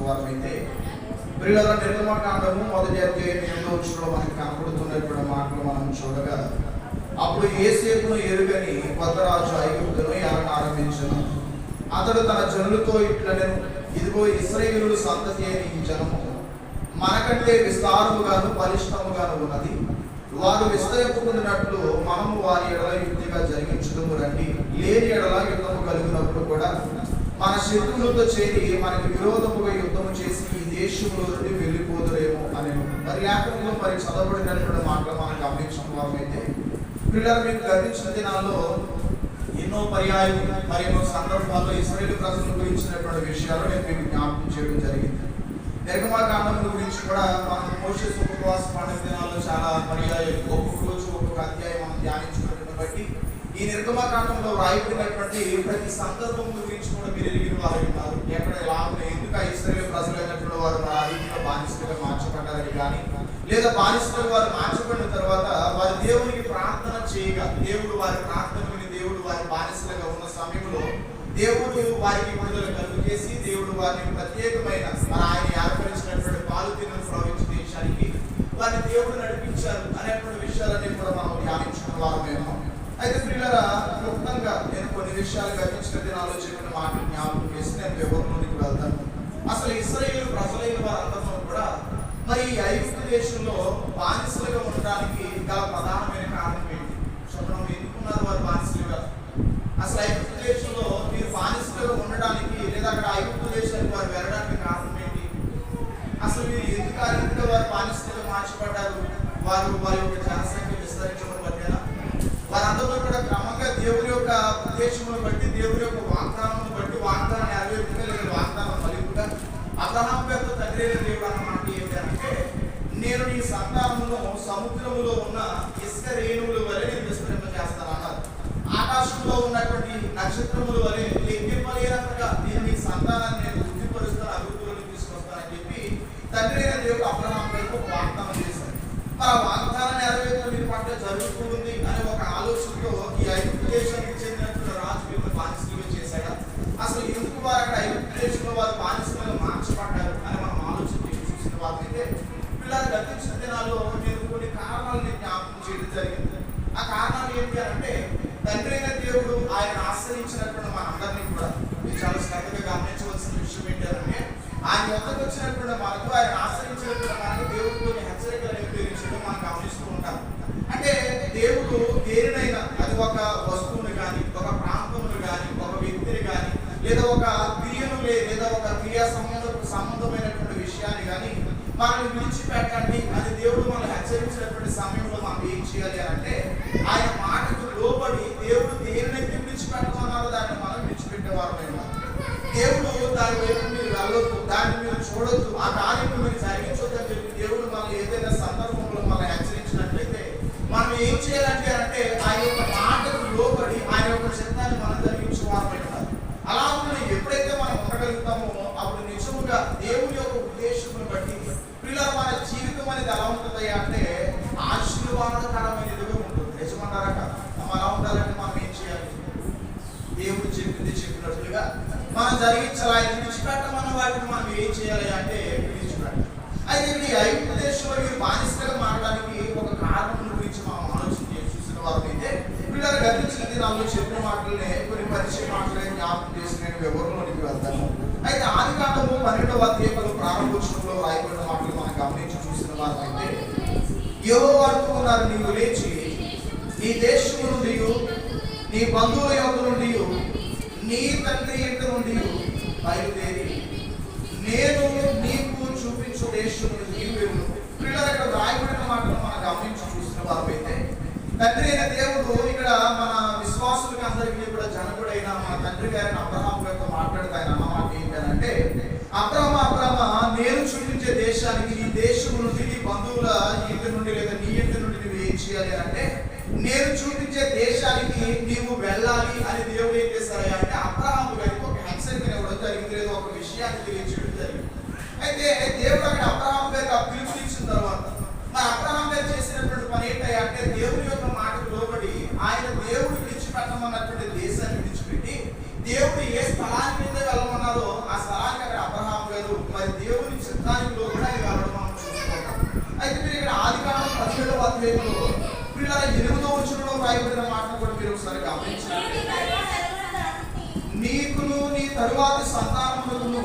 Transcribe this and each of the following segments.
వారమైతే ప్రియుల నిర్గమకాండము మొదటి అధ్యాయం 8వ వచనంలో మనకి కనపడుతున్నటువంటి మాటలు మనం చూడగా, అప్పుడు యోసేపును ఎరుగని కొత్త రాజు ఐగుప్తును ఏలన ఆరంభించును. అతడు తన జనులతో ఇట్లనెను, ఇదిగో ఇశ్రాయేలు సంతతి అయిన ఈ జనము మనకంటే విస్తారముగాను బలిష్టముగాను ఉన్నది. వారు విస్తరింపుకున్నట్లు మనము వారి ఎడల యుక్తిగా జరిగించుదుము రండి. లేని ఎడల యుద్ధము కలిగినప్పుడు కూడా మన శత్రువులతో చేరి మనకి విరోధముగా యుద్ధము చేసి ఈ దేశంలో నుండి వెళ్ళిపోదురేమో అని మరి లేఖనంలో మరి చదవబడినటువంటి మాటలు మనం గమనించడం వారైతే పిల్లలు మీకు గర్వించిన దినాల్లో ఎన్నో పర్యాయం మరి ఎన్నో సందర్భాల్లో ఇశ్రాయేలు ప్రజల గురించినటువంటి విషయాలు నేను మీకు జ్ఞాపకం చేయడం జరిగింది. నిర్గమకాండం గురించి కూడా మనం మోషే ఉపవాస పండుగ దినాల్లో చాలా పర్యాయం ఒక్కొక్క రోజు ఒక్కొక్క అధ్యాయం మనం ధ్యానించుకున్నట్టు బట్టి ఈ నిర్గమకాండంలో రాయబడినటువంటి ప్రతి సందర్భం గురించి కూడా మీరు ఎరిగిన వారు ఉన్నారు. ఎక్కడ ఎలా ఎందుకు ఇశ్రాయేలు ప్రజలైనటువంటి వారు ఆ రీతిలో బానిసలుగా మార్చబడ్డారని కానీ, లేదా బానిసలుగా వారు మార్చబడిన తర్వాత వారి దేవునికి ప్రార్థన చేయగా దేవుడు వారి ప్రార్థన విని దేవుడు వారి బానిసలుగా ఉన్న సమయంలో దేవుడు వారికి విడుదల కలుగు చేసి దేవుడు వారిని ప్రత్యేకమైన ఆయన ఏర్పరిచినటువంటి పాలు తిన్నను ప్రవహించే దేశానికి వారిని దేవుడు నడిపించారు అనేటువంటి విషయాలన్నీ కూడా మనం ధ్యానించిన వారమేమో. అయితే ప్రియులారా, క్లుప్తంగా నేను కొన్ని విషయాలు గమనించిన దినాల్లో చెప్పిన మాటలు జ్ఞాపకం చేసి నేను వివరణలోనికి వెళ్తాను. అసలు ఇశ్రాయేలు ప్రజలైన వారందరూ కూడా మరి ఈ ఐగుప్తు దేశంలో బానిసలుగా ఉండడానికి గల ప్రధానమైన కారణం ఏంటి? చెప్పడం ఎందుకున్నారు వారు బానిసలుగా? అసలు ఐగుప్తు దేశంలో మీరు బానిసలుగా ఉండడానికి లేదా అక్కడ ఐగుప్తు దేశానికి వారు వెళ్ళడానికి కారణం ఏంటి? అసలు మీరు ఎందుకు ఆ రీతిగా వారు బానిసలుగా మార్చబడ్డారు? వారి యొక్క జనసంఖ్య విస్తరించడం బట్టేనా? వారందరూ కూడా క్రమంగా దేవుని యొక్క ఉద్దేశమును బట్టి దేవుని యొక్క వాగ్దానమును బట్టి వాగ్దానం నెరవేర్పుగా లేదా వాగ్దానం ఫలింపుగా అబ్రహాము పేరుతో తండ్రి అయిన దేవుడు అన్న మాట ఏంటి అంటే, నేను నీ సంతానమును సముద్రములో ఉన్న ఇసుక రేణువుల వలె నేను విస్తరింపజేస్తాను అన్నారు. ఆకాశంలో ఉన్నటువంటి నక్షత్రముల వలె లెక్కింపలేనంతగా నేను నీ సంతానాన్ని నేను వృద్ధిపరుస్తాను, అభివృద్ధిలోకి తీసుకొస్తానని చెప్పి తండ్రి అయిన దేవుడు అబ్రహాము పేరుతో వాగ్దానం చేశారు. ఆ వాగ్దానం నెరవేర్చడం మీ పట్ల జరుగుతూ ఉంది అనే ఒక ఆలోచనతో ఈ ఐగుప్తు దేశానికి చెందినటువంటి రాజు వీళ్ళని బానిసలుగా చేశాడా? అసలు ఎందుకు వారు అక్కడ ఐగుప్తు దేశంలో వారు బానిసలుగా మార్చబడ్డారు అని మనం ఆలోచన చేసి చూసిన వారైతే పిల్లలు గతించిన దినాల్లో నేను కొన్ని కారణాలను జ్ఞాపకం చేయడం జరిగింది. ఆ కారణాలు ఏంటి అంటే, తండ్రి అయిన దేవుడు ఆయన ఆశ్రయించినటువంటి మనందరినీ కూడా మీరు చాలా శ్రద్ధగా గమనించవలసిన విషయం ఏంటంటే, ఆయన వద్దకు వచ్చినటువంటి మనకు ఆయన ఆశ్రయించినటువంటి మనకు దేవుడు కొన్ని హెచ్చరికలు నిర్దేశించడం మనం గమనిస్తూ ఉంటాం. అంటే దేవుడు దేనినైనా అది ఒక వస్తువుని కానీ, ఒక ప్రాంతమును కానీ, ఒక వ్యక్తిని కానీ, లేదా ఒక క్రియను లేదా ఒక క్రియా సంబంధమైనటువంటి విషయాన్ని కానీ మనల్ని విడిచిపెట్టండి అని దేవుడు మనం హెచ్చరించినటువంటి సమయంలో మనం ఏం చేయాలి అంటే, ఆయన మాటకు లోబడి దేవుడు దేనినైతే విడిచిపెట్టమన్నారో దాన్ని మనం విడిచిపెట్టేవారమైనా దేవుడు దాని వైపు మీరు వెళ్ళొద్దు, దాన్ని మీరు చూడొద్దు, ఆ కార్యం మీరు జరిగించొద్దని చెప్పి దేవుడు మనం ఏదైనా సందర్భంలో మనం హెచ్చరించినట్లయితే మనం ఏం చేయాలంటే అంటే ఆయన యొక్క మాటకు లోబడి ఆయన యొక్క చిత్తాన్ని మనం జరిగించేవారమైనా అలా ఎప్పుడైతే మనం ఉండగలుగుతామో అప్పుడు నిజముగా దేవుని యొక్క ఉద్దేశమును బట్టి పిల్లల మన జీవితం అనేది ఎలా ఉంటుంది అంటే ఆశీర్వాదకరమైనదిగా ఉంటుంది. నిజమన్నారట మనం అలా ఉండాలంటే మనం ఏం చేయాలి? దేవుడు చెప్పింది చెప్పినట్లుగా మనం జరిగించాలి. ఆయన విడిచిపెట్టమన్న వాటిని మనం ఏం చేయాలి అంటే విడిచిపెట్టాలి. అయితే ఈ ఐగుప్తు దేశంలో మీరు బానిసలుగా మారడానికి ఒక కారణం గురించి మనం ఆలోచన చేసి చూసిన వారైతే పిల్లలు గతించిన దినాల్లో చెప్పిన మాటలనే కొన్ని పరిచయ మాటలే జ్ఞాపకం చేసి నేను వివరంలోనికి వెళ్తాను. అయితే ఆదికాండము 12వ అధ్యాయం ప్రారంభోత్సవంలో రాయబడిన మాటలు మనం గమనించి చూసిన వారైతే, యెహోవా అంటున్నారు, నీవు లేచి నీ దేశము నుండి నీ బంధువుల యొద్ద నుండి నీ తండ్రి ఇంటి నుండి బయలుదేరి నేను నీకు చూపించు దేశమును నీవు వెళ్ళు. పిల్లలు ఇక్కడ రాయబడిన మాటలు మనం గమనించి చూసిన వారైతే తండ్రి అయిన దేవుడు ఇక్కడ మన విశ్వాసులకి అందరికీ కూడా జనకుడైన మన తండ్రి గారిని అబ్రహాము గారితో మాట్లాడుతూ ఆయన అన్నమాట ఏంటంటే, అబ్రహ్మ నేను చూపించే దేశానికి ఈ దేశం నుండి నీ బంధువుల ఇంటి నుండి లేదా నీ ఇంటి నుండి నువ్వు ఏం చేయాలి అంటే, నేను చూపించే దేశానికి నీవు వెళ్ళాలి అని దేవుడు ఏం చేశారు అంటే అబ్రహాము గారికి ఒక హెచ్చరిక ఇవ్వడం జరిగింది, లేదా ఒక విషయాన్ని తెలియచేయడం జరిగింది. అయితే దేవుడు అక్కడ అబ్రహాము గారికి ఆ పిలుపునిచ్చిన తర్వాత మరి అబ్రహాము గారు చేసినటువంటి పని ఏంటంటే, దేవుని యొక్క మాటకు లోబడి ఆయన దేవుడు విడిచిపెట్టమన్నటువంటి దేశాన్ని విడిచిపెట్టి దేవుడు ఏ స్థలానికి వెళ్ళమన్నారో ఆ స్థలానికి అక్కడ అబ్రహాము గారు చిత్తానికి కూడా ఇది వెళ్ళడం మనం చూసుకుంటాం. అయితే మీరు ఇక్కడ ఆదికాండం 17వ అధ్యాయంలో పిల్లల 8వ వచనంలో రాయబడిన మాటను కూడా మీరు ఒకసారి గమనించండి. నీకును నీ తరువాతి సంతానములకును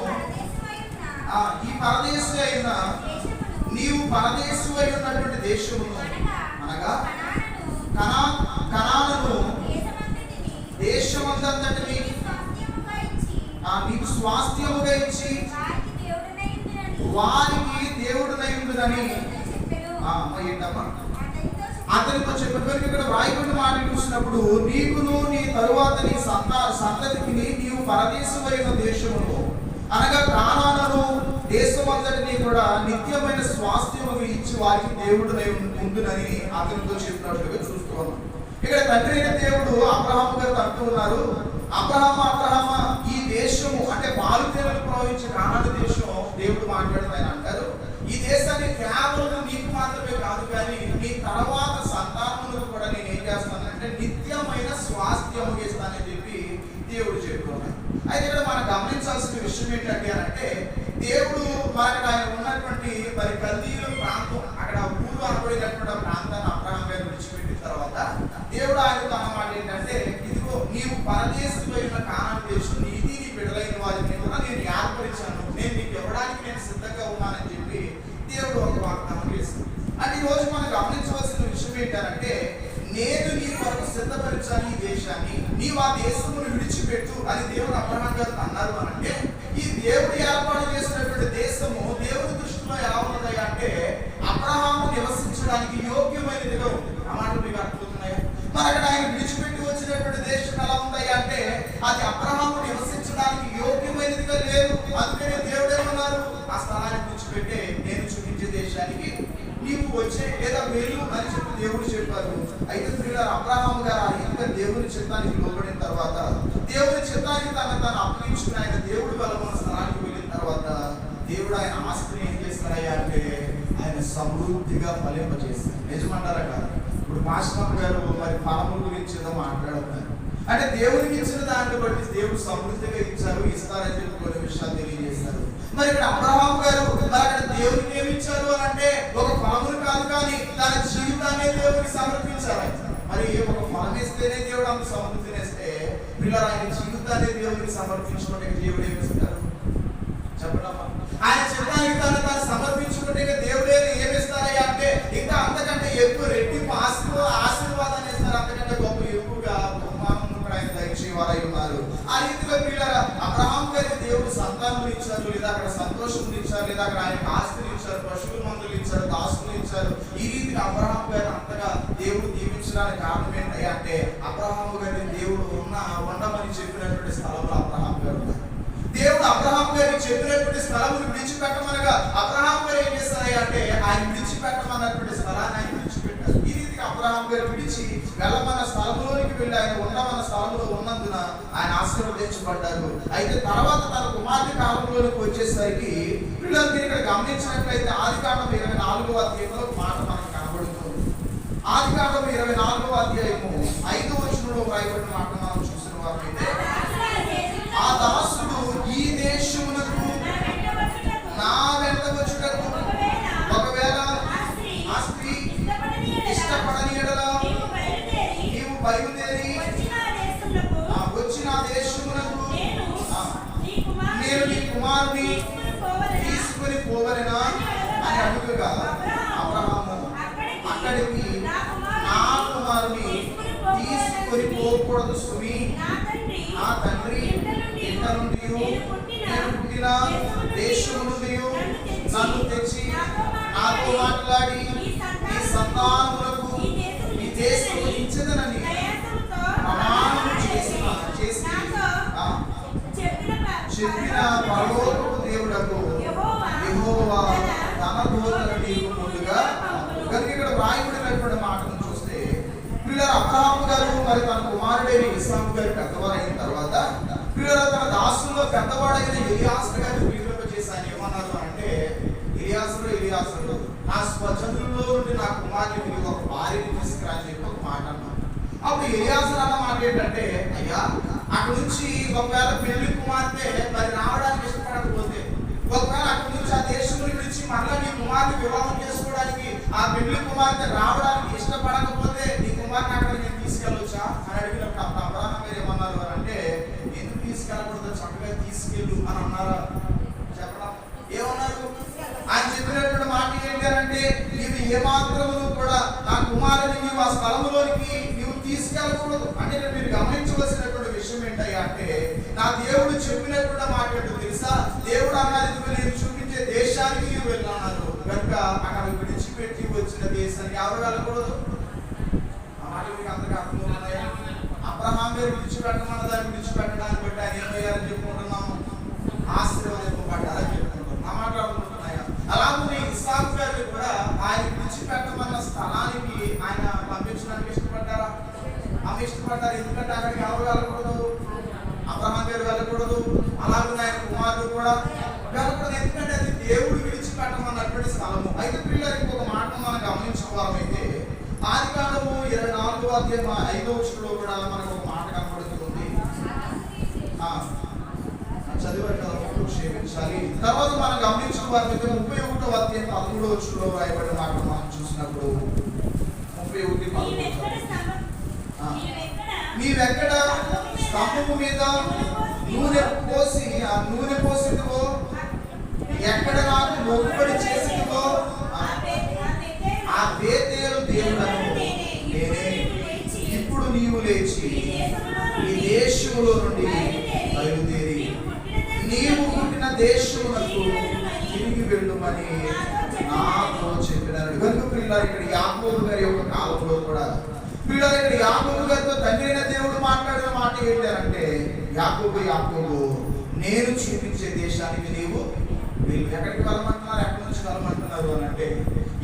ఈ పరదేశి అయిన నీవు పరదేశి అయి ఉన్నటువంటి దేశమును అనగా కనానును దేశమంతటిని నీకు స్వాస్థ్యముగా ఇచ్చి వారికి దేవుడునై ఉండునని అతనితో చెప్పిన ఇక్కడ రాయబడిన మాట చూసినప్పుడు నీకును నీ తరువాత నీ సంతతికి నీవు పరదేశమైన దేశమును అనగా కానానును దేశమంతటిని కూడా నిత్యమైన స్వాస్థ్యముగా ఇచ్చి వారికి దేవుడునై ఉండునని అతనితో చెప్పినట్లుగా చూస్తూ ఉన్నాం. ఇక్కడ తండ్రి అయిన దేవుడు అబ్రహాము గారు అంటూ ఉన్నారు, అబ్రహామ ఈ దేశము అంటే పాలుతేనలు ప్రవహించే కానాను దేశం దేవుడు మాట్లాడుతూ ఆయన అంటారు, ఈ దేశాన్ని కేవలం నీకు మాత్రమే కాదు కానీ నీ తర్వాత సంతానములకు కూడా నేను ఏం చేస్తానంటే నిత్యమైన స్వాస్థ్యము ఇస్తానని చెప్పి దేవుడు చెప్తున్నాడు. అయితే ఇక్కడ మనం గమనించాల్సిన విషయం ఏంటంటే అంటే దేవుడు మనకి ఆయన ఉన్నటువంటి మరి కల్దీయుల ప్రాంతం అక్కడ ఊరు అనబడినటువంటి ప్రాంతాన్ని అబ్రహాం గారు విడిచిపెట్టిన తర్వాత దేవుడు ఆయనతో అన్నమాట ఏంటంటే ఇదిగో నీవు పరదేశమైన కానాను దేశం నీది నీ బిడ్డలైన వారిని కూడా నేను ఏర్పరిచాను, నేను నీకు ఇవ్వడానికి నేను సిద్ధంగా ఉన్నానని చెప్పి దేవుడు ఒక వాగ్దానం చేస్తుంది. అంటే ఈ రోజు మనం గమనించవలసిన విషయం ఏంటంటే నేను నీ కొరకు సిద్ధపరిచాను ఈ దేశాన్ని, నీవు ఆ దేశమును విడిచిపెట్టు అని దేవుడు అబ్రహాం గారు అన్నారు అనంటే ఈ దేవుడు ఏర్పాటు చేసినటువంటి దేశము దేవుడి దృష్టిలో ఎలా ఉన్నది అంటే అబ్రహాము నివసించడానికి యోగ్యమైనదిగా ఉంది. ఆ మాటలు మీకు అర్థమవుతున్నాయా? మరి అక్కడ ఆయన విడిచిపెట్టి వచ్చినటువంటి దేశం ఎలా ఉంది అంటే అది అబ్రహాము నివసించడానికి యోగ్యమైనదిగా లేదు. అందుకనే దేవుడు ఏమన్నారు, ఆ స్థలాన్ని విడిచిపెట్టే నేను చూపించే దేశానికి నీవు వచ్చే లేదా వెళ్ళు అని చెప్పి దేవుడు చెప్పారు. అయితే ప్రియులారా అబ్రహాము గారు ఆ రీతిగా దేవుని చిత్తానికి లోబడిన తర్వాత దేవుని చిత్తానికి తను అప్పగించుకుని ఆయన దేవుడు బలమైన స్థలానికి వెళ్ళిన తర్వాత దేవుడు ఆయన ఆస్తిని ఏం చేస్తారయ్యా అంటే ఆయన సమృద్ధిగా ఫలింపజేస్తారు. నిజమంటారా కాదు? ఇప్పుడు మాస్టర్ గారు మరి ఫలముల గురించి ఏదో మాట్లాడుతున్నారు అంటే దేవునికి ఇచ్చిన దాన్ని బట్టి దేవుడు సమృద్ధిగా ఇచ్చారు, ఇస్తారని చెప్పి కొన్ని విషయాలు తెలియజేస్తారు. మరి ఇక్కడ అబ్రహాము గారు మరి అక్కడ దేవునికి ఏమి ఇచ్చారు అని అంటే ఒక ఫలములు కాదు కానీ తన జీవితాన్ని దేవునికి సమర్పించారు. మరి ఒక ఫలం ఇస్తేనే దేవుడు అంత సమృద్ధిని ఇస్తే పిల్లలు ఆయన జీవితాన్ని దేవునికి సమర్పించుకుంటే దేవుడు ఏమి ఇస్తారు చెప్పడమ్మా? ఆయన చిత్తానికి తను సమర్పించుకుంటే దేవుడే ఏమి ఇస్తారయ్యా అంటే ఇంకా అంతకంటే ఎక్కువ రెట్టింపు ఆశీర్వాదాన్ని ఇస్తారు, అంతకంటే గొప్ప ఎక్కువగా బహుమానం కూడా ఆయన దయచేవారై ఉన్నారు. ఆ రీతిగా పిల్లలు అబ్రహాం గారికి దేవుడు సంతానం ఇచ్చారు, లేదా అక్కడ సంతోషం ఇచ్చారు, లేదా అక్కడ ఆయన ఆస్తిని ఇచ్చారు, పశువుల మందులు ఇచ్చారు, దాసులు ఇచ్చారు. ఈ రీతిగా అబ్రహాం గారు అంతగా దేవుడు దీవించడానికి కారణం ఏంటి అంటే అబ్రహాం గారిని దేవుడు ఉండమని చెప్పినటువంటి స్థలంలో అబ్రహాం గారు దేవుడు అబ్రహాం గారికి చెప్పినటువంటి స్థలమును విడిచిపెట్టమనగా అబ్రహాం గారు ఏం చేస్తారయ్యా అంటే ఆయన విడిచిపెట్టమన్నటువంటి స్థలాన్ని ఆయన విడిచిపెట్టారు. ఈ రీతిగా అబ్రహాం గారు విడిచి వెళ్ళమన్న స్థలంలోనికి వెళ్ళి ఆయన ఉండమన్న స్థలంలో ఉన్నందున ఆయన ఆశీర్వదించబడ్డారు. అయితే తర్వాత తన కుమార్తె కాలంలోనికి వచ్చేసరికి పిల్లలు మీరు ఇక్కడ గమనించినట్లయితే ఆదికాండం 24వ అధ్యాయంలో ఒక మాట మనకు కనబడుతుంది. ఆదికాండం 24వ అధ్యాయము 5వ వచనంలో రాయబడిన మాట మనం చూసిన వారైతే ఆ దాసుడు ఈ దేశమునకు నా వెంట వచ్చుటకు ఒకవేళ ఆ స్త్రీ ఇష్టపడని యెడల నీవు బయలుదేరి వచ్చిన దేశమునకు నేను నీ కుమారుని తీసుకుని పోవలెనా అని అడుగుగా అబ్రహాము అక్కడికి నా కుమారుని తీసుకొని పోకూడదు సుమి, నా తండ్రి ఇంట నుండి నేను పుట్టిన దేశం నుండి నన్ను తెచ్చి నాతో మాట్లాడి ఈ సంతానములకు ఈ దేశం ఇచ్చదనని ప్రమాణం చేసి చెప్పిన పరలోకపు దేవుడకు యెహోవా తన దూతను నీకు ముందుగా కనుక ఇక్కడ రాయబడినటువంటి మాటను చూస్తే పిల్లలు అబ్రహాము గారు మరి తన కుమారుడైన ఇస్సాకు గారు పెద్దవారైన తర్వాత పిల్లలు తన దాసుల్లో పెద్దవాడైన ఎలియాసరు గారిని పిలువచేశాను. ఏమన్నారు అంటే ఎలియాసరు నా స్వజనుల్లో నుండి నా కుమారుడికి ఒక భార్యని తీసుకురా అని చెప్పి ఒక మాట అన్నారు. అప్పుడు ఎలియాసరు అన్న మాట ఏంటంటే అయ్యా అక్కడ నుంచి ఒకవేళ పెళ్లి కుమార్తె మరి రావడానికి ఇష్టపడకపోతే ఒకవేళ అక్కడి నుంచి ఆ దేశంలో ఏమాత్రము కూడా నా కుమారుని నీవు ఆ స్థలములోనికి నీవు తీసుకెళ్ళకూడదు. అంటే మీరు గమనించవలసినటువంటి విషయం ఏంటయ్యా అంటే, నా దేవుడు చెప్పినటువంటి మాట ఏంటో తెలుసా? దేవుడు అన్నారు, నేను చూపించే దేశానికి నీవు వెళ్ళాను కనుక అక్కడ విడిచిపెట్టి వచ్చిన దేశానికి ఎవరు వెళ్ళకూడదు. ఆ మాట మీకు అందరికీ అర్థమవుతున్నాయా? అబ్రహాం గారు విడిచిపెట్టమన్న దాన్ని విడిచిపెట్టడాన్ని బట్టి ఆయన ఏమయ్యారని చెప్పుకుంటున్నాము, ఆశీర్వదింపబడ్డారని చెప్పుకుంటున్నాం. ఆ మాట అర్థమవుతున్నాయా? అలాగే ఇస్సాకు గారిని కూడా ఆయన విడిచిపెట్టమన్న స్థలానికి ఆయన పంపించడానికి ఇష్టపడ్డారా? ఆమె ఇష్టపడ్డారు. ఎందుకంటే అక్కడికి ఎవరు వెళ్ళకూడదు, అబ్రహాం గారు వెళ్ళకూడదు, అలాగే ఆయన కుమారుడు కూడా వెళ్ళకూడదు. ఎందుకంటే అది దేవుడు విడిచిపెట్టమన్నటువంటి స్థలము. అయితే పిల్లలు ఇంకొక మాట మనం గమనించుకోవాలైతే, ఆదికాండము 24వ అధ్యాయం 5వ వచనంలో కూడా మనకు ఒక మాట కనబడుతుంది. చదివారు కదా, క్షమించాలి. తర్వాత మనం గమనించుకోవాలైతే 31వ అధ్యాయం 13వ వచనంలో రాయబడిన మాట మనం చూసినప్పుడు 31:13 నీవెక్కడ స్తంభము మీద నూనె పోసి ఆ నూనె పోసినవో, ఎక్కడ నాకు మొక్కుబడి చేసినవో ఆ బేతేలు దేవుడను నేనే. ఇప్పుడు నీవు లేచి ఈ దేశములో నుండి బయలుదేరి నీవు పుట్టిన దేశమునకు తిరిగి వెళ్ళుమని నాతో చెప్పినాడు. కనుక పిల్లలు ఇక్కడ యాకోబు గారి యొక్క కాలంలో కూడా పిల్లలు ఇక్కడ యాకోబు గారితో తండ్రి అయిన దేవుడు మాట్లాడిన మాట ఏంటంటే, యాకోబు నేను చూపించే దేశానికి నీవు వీళ్ళు ఎక్కడికి వెళ్ళమంటున్నారు, ఎక్కడి నుంచి వెళ్ళమంటున్నారు అని అంటే,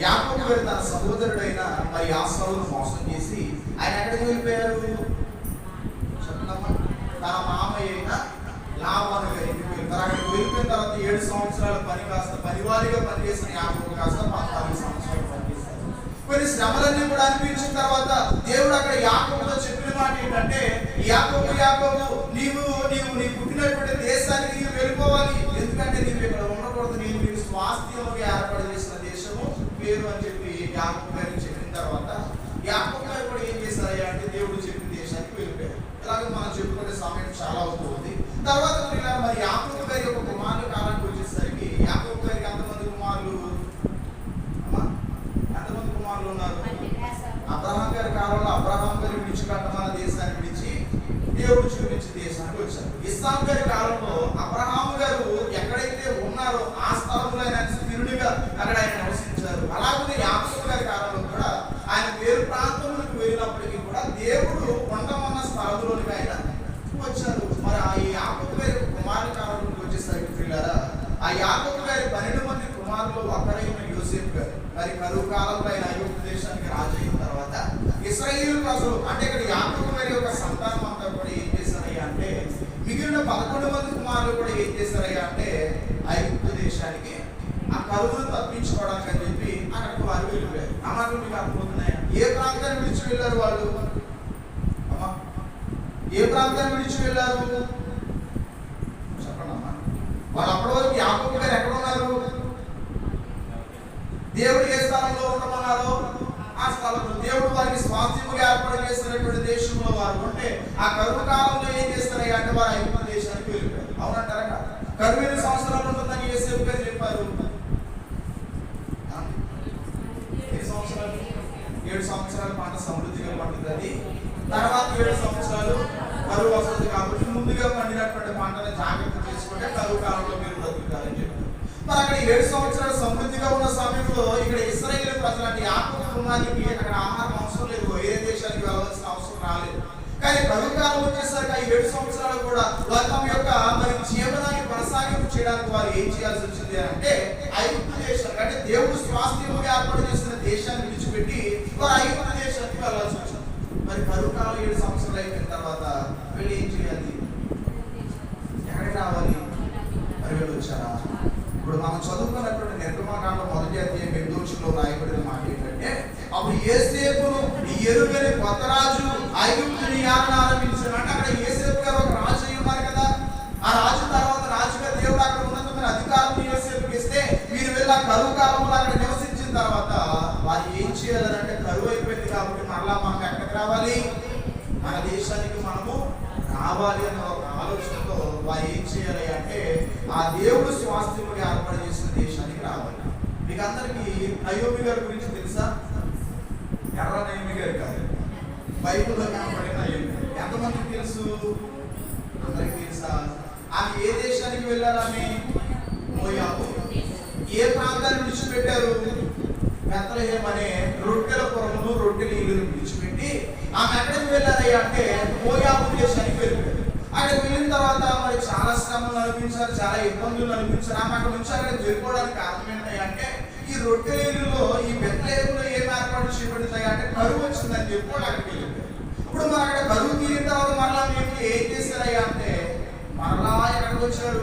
యాకోబు గారు తన సహోదరుడైన మరి యాకోబును మోసం చేసి ఆయన ఎక్కడికి వెళ్ళిపోయారు చెప్తామా? తన మామయ్య అయిన లాబాను గారికి వెళ్తారు. అక్కడికి వెళ్ళిపోయిన తర్వాత 7 సంవత్సరాల పని కాస్త పనివారిగా పనిచేసిన యాకోబు కాస్త 14 సంవత్సరాలు పనిచేస్తారు. కొన్ని శ్రమలన్నీ కూడా అనిపించిన తర్వాత దేవుడు అక్కడ యాకోబుతో చెప్పిన మాట ఏంటంటే, యాకోబు నీవు నీ పుట్టినటువంటి దేశానికి నీవు వెళ్ళిపోవాలి. ఎందుకంటే నీవు ఇక్కడ ఉండకూడదు, నేను నీకు స్వాస్థ్యముగా ఏర్పాటు చేసిన దేశము పేరు అని చెప్పి యాకోబు గారికి చెప్పిన తర్వాత యాకోబు గారు కూడా ఏం చేశారయ్యా అంటే, దేవుడు చెప్పిన దేశానికి వెళ్ళిపోయారు. ఇలాగే మనం చెప్పుకునే సమయం చాలా అవుతుంది. తర్వాత మరి యాకోబు గారి యొక్క కుమారుల కాలానికి వచ్చేసరికి యాకోబు గారికి ఎంతమంది కుమారులు ఉన్నారు? అబ్రహాం గారి కాలంలో అబ్రహాం గారి విడిచిపెట్టమన్న దేశాన్ని విడిచి దేవుడు చూపించే దేశానికి వచ్చారు. ఇస్సాకు గారి కాలంలో అబ్రహాం గారు ఎక్కడైతే ఉన్నారో ఆ స్థలంలో ఆయన స్థిరుడిగా అక్కడ ఆయన నివసించారు. అలాగే యాకోబు గారి కాలంలో కూడా ఆయన వేరు ప్రాంతంలోకి వెళ్ళినప్పటికీ కూడా దేవుడు ఉండమన్న స్థలంలోనికి ఆయన వచ్చారు. మరి ఆ యాకోబు గారి కుమారుల కాలంలోకి వచ్చేసరికి పిల్లరా, ఆ యాకోబు గారి 12 మంది కుమారులు ఒక్కడైన యోసేపు గారు మరి కరువు కాలంలో ఆయన ఐగుప్తు దేశానికి రాజు అయిన తర్వాత ఇశ్రాయేలు ప్రజలు అంటే ఇక్కడ యాకోబు గారి యొక్క సంతానం అంతా కూడా ఏం చేశారయ్యా అంటే, మిగిలిన 11 మంది కుమారులు కూడా ఏం చేశారయ్యా అంటే ఐగుప్తు దేశానికి ఆ కరువును తప్పించుకోవడానికి అని చెప్పి అక్కడికి వారు వెళ్ళిపోయారు. ఆ మాటలు మీకు అర్థమవుతున్నాయా? ఏ ప్రాంతాన్ని విడిచి వెళ్ళారు వాళ్ళు? అమ్మా, ఏ ప్రాంతాన్ని విడిచి వెళ్ళారు చెప్పండి అమ్మా. వాళ్ళు అప్పటి వరకు యాకోబు గారు ఎక్కడ ఉన్నారు? దేవుడు ఏ స్థలంలో ఉండమన్నారో ఆ స్థలంలో, దేవుడు వారికి స్వాస్థ్యముగా ఏర్పాటు చేసినటువంటి దేశంలో వారు ఉంటే, ఆ కరువు కాలంలో ఏం చేస్తారయ్యా అంటే వారు ఐగుప్తు దేశానికి వెళ్ళిపోయారు. అవునంటారా కాదు? కరువు 7 సంవత్సరాలు ఉంటుందని యోసేపు గారు చెప్పారు. 7 సంవత్సరాలు పంట సమృద్ధిగా పండుతుంది, తర్వాత 7 సంవత్సరాలు కరువు వస్తుంది. కాబట్టి ముందుగా పండినటువంటి పంటను జాగ్రత్త చేసుకుంటే కరువు కాలంలో మీరు బ్రతుకుతారని చెప్పారు. మరి అక్కడ 7 సంవత్సరాలు సమృద్ధిగా ఉన్న సమయంలో ఇక్కడ ఇశ్రాయేలు ప్రజలు అంటే యాకోబు కుటుంబానికి అక్కడ ఆహారం అవసరం లేదు, ఏ దేశానికి వెళ్ళవలసిన అవసరం రాలేదు. కానీ కరువు కాలం వచ్చేసరికి 7 సంవత్సరాలు కూడా వారు తమ యొక్క మరి జీవనాన్ని కొనసాగింపు చేయడానికి వారు ఏం చేయాల్సి వచ్చింది అంటే ఐగుప్తు దేశానికి అంటే దేవుడు స్వాస్థ్యముగా ఏర్పాటు చేసిన దేశాన్ని విడిచిపెట్టి వారు ఐగుప్తు దేశానికి వెళ్ళాల్సి వచ్చింది. మరి కరువు కాలం 7 సంవత్సరాలు అయిపోయిన తర్వాత వీళ్ళు ఏం చేయాలి? ఎక్కడికి రావాలి? మరి వీళ్ళు వచ్చారా? ఇప్పుడు మనం చదువుకున్నటువంటి నిర్గమకాండం 1వ అధ్యాయం 8వ వచనంలో రాయబడిన మాట ఏంటంటే, అప్పుడు యోసేపును ఎరుగని కొత్త రాజు ఐగుప్తుని యాతన ఆరంభించాడు. అంటే అక్కడ యోసేపు గారు ఒక రాజు అయి ఉన్నారు కదా, ఆ రాజు తర్వాత రాజుగా దేవుడు అక్కడ ఉన్నతమైన అధికారం యోసేపుకి ఇస్తే మీరు వెళ్ళి ఆ కరువు కాలంలో అక్కడ నివసించిన తర్వాత వారు ఏం చేయాలంటే, కరువు అయిపోయింది కాబట్టి మరలా మనం ఎక్కడికి రావాలి? మన దేశానికి మనము రావాలి అన్న ఒక ఆలోచనతో వారు ఏం చేయాలి అంటే, ఆ దేవుడు స్వాస్థ్యముగా ఏర్పాటు చేసిన దేశానికి రావాలి. మీకు అందరికీ నయోమి గారి గురించి తెలుసా? ఎర్ర నయోమి గారు కాదు, బైబిల్లో కనబడిన నయోమి. ఎంతమందికి తెలుసు? అందరికి తెలుసా? ఆమె ఏ దేశానికి వెళ్ళారు? ఆమె మోయాబు. ఏ ప్రాంతాన్ని విడిచిపెట్టారు? బెత్లెహేమ్ అనే రొట్టెల పురమును, రొట్టెల ఇల్లును విడిచిపెట్టి ఆమె ఎక్కడికి వెళ్ళారయ్యా అంటే మోయాబు దేశానికి వెళ్ళారు. అక్కడికి వెళ్ళిన తర్వాత మరి చాలా శ్రమలు అనిపించారు, చాలా ఇబ్బందులు అనిపించారు. ఆమె అక్కడ నుంచి అక్కడ వెళ్ళిపోవడానికి కారణం ఏంటంటే ఈ రొట్టెల ఇల్లులో, ఈ బెత్లెహేములో ఏం ఏర్పాటు చేయబడతాయి అంటే కరువు వచ్చిందని చెప్పి కూడా అక్కడికి వెళ్ళిపోయారు. ఇప్పుడు మరి అక్కడ కరువు తీరిన తర్వాత మరలా మేము ఏం చేశారయ్యా అంటే మరలా ఎక్కడికి వచ్చారు?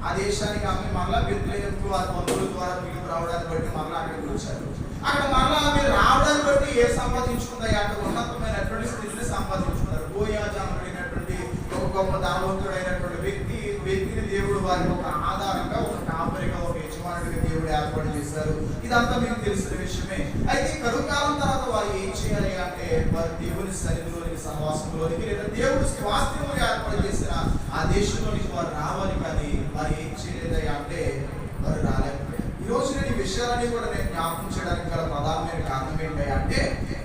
ఆ దేశానికి ఆమె మరలా బెత్లెహేముకు వారి బంధువుల ద్వారా పిలుపు రావడాన్ని బట్టి మరలా అక్కడికి వచ్చారు. అక్కడ మరలా ఆమె రావడాన్ని బట్టి ఏ సంపాదించుకుందా అంటే ఉన్నతమైనటువంటి స్థితిని సంపాదించుకున్నారు. బోయాజానుడైనటువంటి ఒక గొప్ప ధనవంతుడైనటువంటి వ్యక్తిని దేవుడు వారికి ఒక ఆధారంగా, ఒక కాపరిగా, ఒక యజమానుడిగా దేవుడు ఏర్పాటు చేశారు. ఇదంతా మీకు తెలిసిన విషయమే. అయితే కరువు కాలం తర్వాత వారు ఏం చేయాలి అంటే వారు దేవుని సన్నిధిలోనికి, సహవాసంలోనికి, లేదా దేవుడు స్వాస్థ్యముగా ఏర్పాటు చేసిన ఆ దేశంలోనికి వారు రావాలి. కానీ వారు ఏం చేయలేదయ్యా అంటే వారు రాలేకపోయారు. ఈ రోజు నేను ఈ విషయాలన్నీ కూడా నేను జ్ఞాపకం చేయడానికి గల ప్రధానమైన కారణం ఏంటంటే అంటే